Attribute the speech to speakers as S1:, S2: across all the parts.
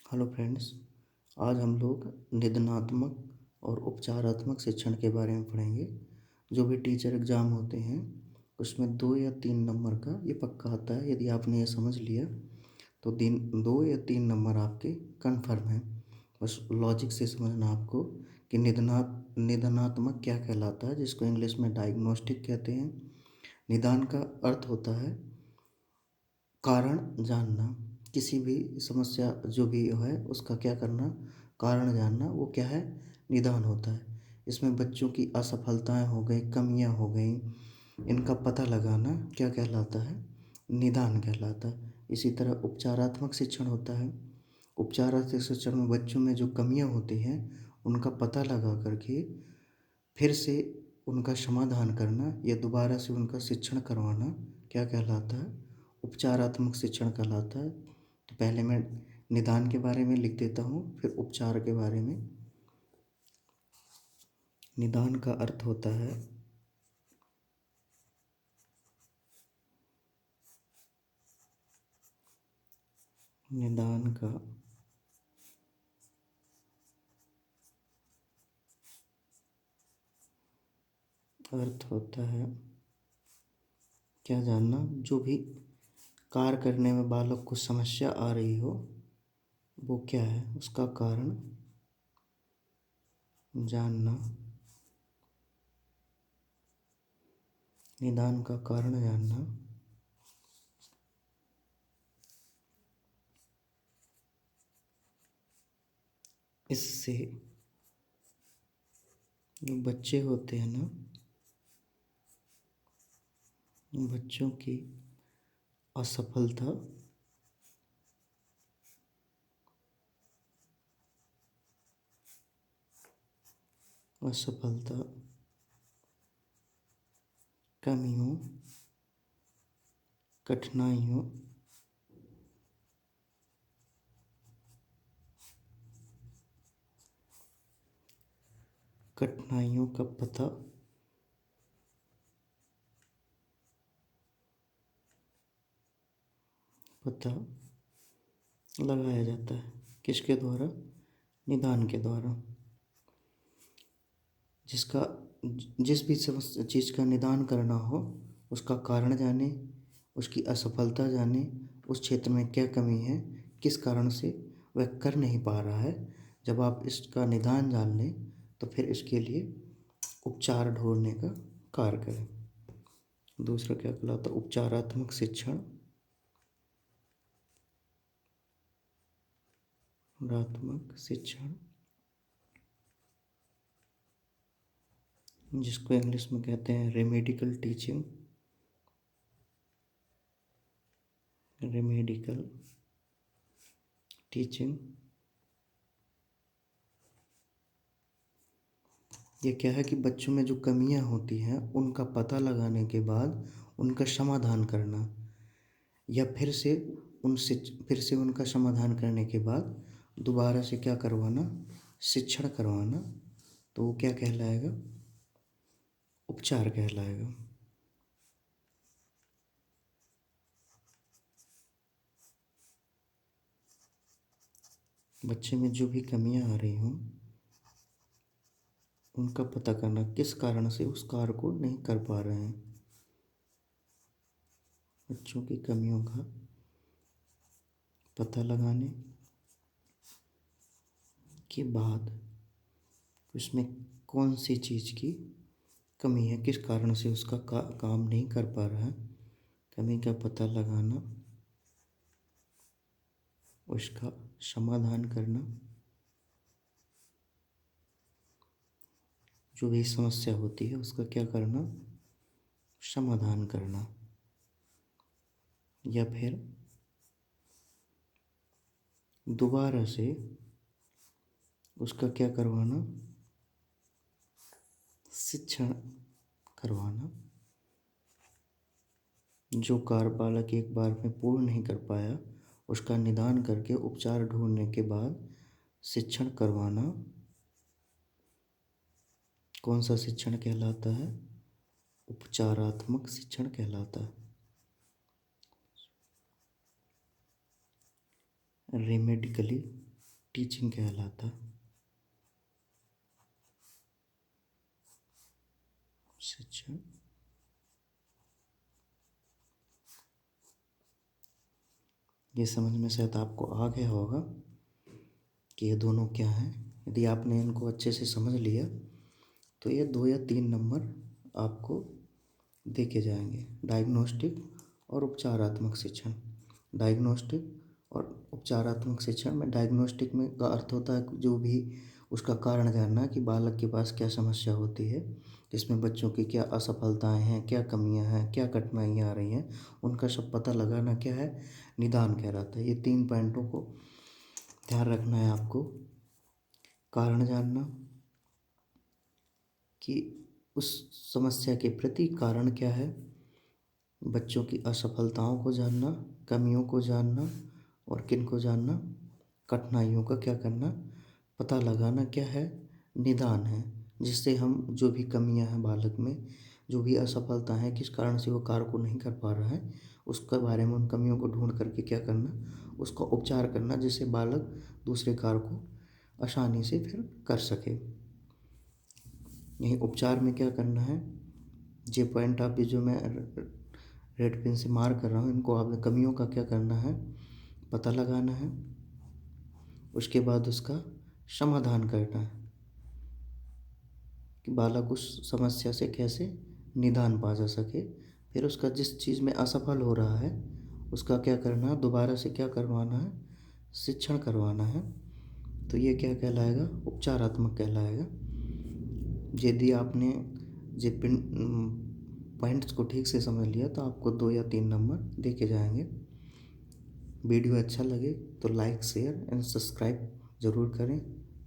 S1: Hello friends. आज हम लोग निदानात्मक और उपचारात्मक शिक्षण के बारे में पढ़ेंगे। जो भी टीचर एग्ज़ाम होते हैं उसमें 2 या 3 नंबर का ये पक्का आता है। यदि आपने ये समझ लिया तो 2 या 3 नंबर आपके कन्फर्म हैं। बस लॉजिक से समझना आपको कि निदानात्मक क्या कहलाता है, जिसको इंग्लिश में डायग्नोस्टिक कहते हैं। निदान का अर्थ होता है कारण जानना। किसी भी समस्या जो भी है उसका क्या करना, कारण जानना, वो क्या है, निदान होता है। इसमें बच्चों की असफलताएं हो गई, कमियां हो गई, इनका पता लगाना क्या कहलाता है, निदान कहलाता है। इसी तरह उपचारात्मक शिक्षण होता है। उपचारात्मक शिक्षण में बच्चों में जो कमियां होती हैं उनका पता लगा करके फिर से उनका समाधान करना या दोबारा से उनका शिक्षण करवाना क्या कहलाता है, उपचारात्मक शिक्षण कहलाता है। तो पहले मैं निदान के बारे में लिख देता हूँ, फिर उपचार के बारे में। निदान का अर्थ होता है निदान का अर्थ होता है क्या जानना, जो भी कार्य करने में बालक को समस्या आ रही हो वो क्या है, उसका कारण जानना। निदान का कारण जानना इससे जो बच्चे होते हैं ना, बच्चों की असफलता असफलता कमियों, कठिनाइयों कठिनाइयों का पता लगाया जाता है। किसके द्वारा, निदान के द्वारा। जिस भी चीज़ का निदान करना हो उसका कारण जाने, उसकी असफलता जाने, उस क्षेत्र में क्या कमी है, किस कारण से वह कर नहीं पा रहा है। जब आप इसका निदान जान लें तो फिर इसके लिए उपचार ढूंढने का कार्य करें। दूसरा क्या कहलाता है, उपचारात्मक शिक्षण। उपचारात्मक शिक्षण जिसको इंग्लिश में कहते हैं रेमेडिकल टीचिंग। रेमेडिकल टीचिंग ये क्या है कि बच्चों में जो कमियां होती हैं उनका पता लगाने के बाद उनका समाधान करना, या फिर से उनका समाधान करने के बाद दोबारा से क्या करवाना, शिक्षण करवाना। तो वो क्या कहलाएगा, उपचार कहलाएगा। बच्चे में जो भी कमियां आ रही हों उनका पता करना, किस कारण से उस कार्य को नहीं कर पा रहे हैं। बच्चों की कमियों का पता लगाने के बाद उसमें कौन सी चीज़ की कमी है, किस कारण से उसका काम नहीं कर पा रहा है, कमी का पता लगाना, उसका समाधान करना। जो भी समस्या होती है उसका क्या करना, समाधान करना, या फिर दोबारा से उसका क्या करवाना, शिक्षण करवाना। जो कार्य बालक एक बार में पूर्ण नहीं कर पाया उसका निदान करके उपचार ढूंढने के बाद शिक्षण करवाना। कौन सा शिक्षण कहलाता है, उपचारात्मक शिक्षण कहलाता है। रेमेडिकली टीचिंग कहलाता। शिक्षण। ये समझ में शायद आपको आ गया होगा कि ये दोनों क्या हैं। यदि आपने इनको अच्छे से समझ लिया तो ये 2 या 3 नंबर आपको देके जाएंगे। डायग्नोस्टिक और उपचारात्मक शिक्षण। डायग्नोस्टिक और उपचारात्मक शिक्षण में डायग्नोस्टिक में का अर्थ होता है जो भी उसका कारण जानना कि बालक के पास क्या समस्या होती है, इसमें बच्चों की क्या असफलताएं हैं, क्या कमियां हैं, क्या कठिनाइयां आ रही हैं, उनका सब पता लगाना क्या है, निदान कहलाता है। ये 3 पॉइंटों को ध्यान रखना है आपको। कारण जानना कि उस समस्या के प्रति कारण क्या है, बच्चों की असफलताओं को जानना, कमियों को जानना और किन को जानना, कठिनाइयों का क्या करना, पता लगाना क्या है, निदान है, जिससे हम जो भी कमियां हैं बालक में, जो भी असफलता है, किस कारण से वो कार्य को नहीं कर पा रहा है, उसके बारे में उन कमियों को ढूंढ करके क्या करना, उसका उपचार करना, जिससे बालक दूसरे कार्य को आसानी से फिर कर सके। यही उपचार में क्या करना है, ये पॉइंट आप जो मैं रेड पेन से मार्क कर रहा हूँ, इनको आपने कमियों का क्या करना है, पता लगाना है, उसके बाद उसका समाधान करना है कि बालक उस समस्या से कैसे निदान पा जा सके। फिर उसका जिस चीज़ में असफल हो रहा है उसका क्या करना है, दोबारा से क्या करवाना है, शिक्षण करवाना है। तो ये क्या कहलाएगा, उपचारात्मक कहलाएगा। यदि आपने ये पॉइंट्स को ठीक से समझ लिया तो आपको 2 या 3 नंबर देके जाएंगे। वीडियो अच्छा लगे तो लाइक शेयर एंड सब्सक्राइब ज़रूर करें।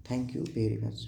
S1: Thank you very much.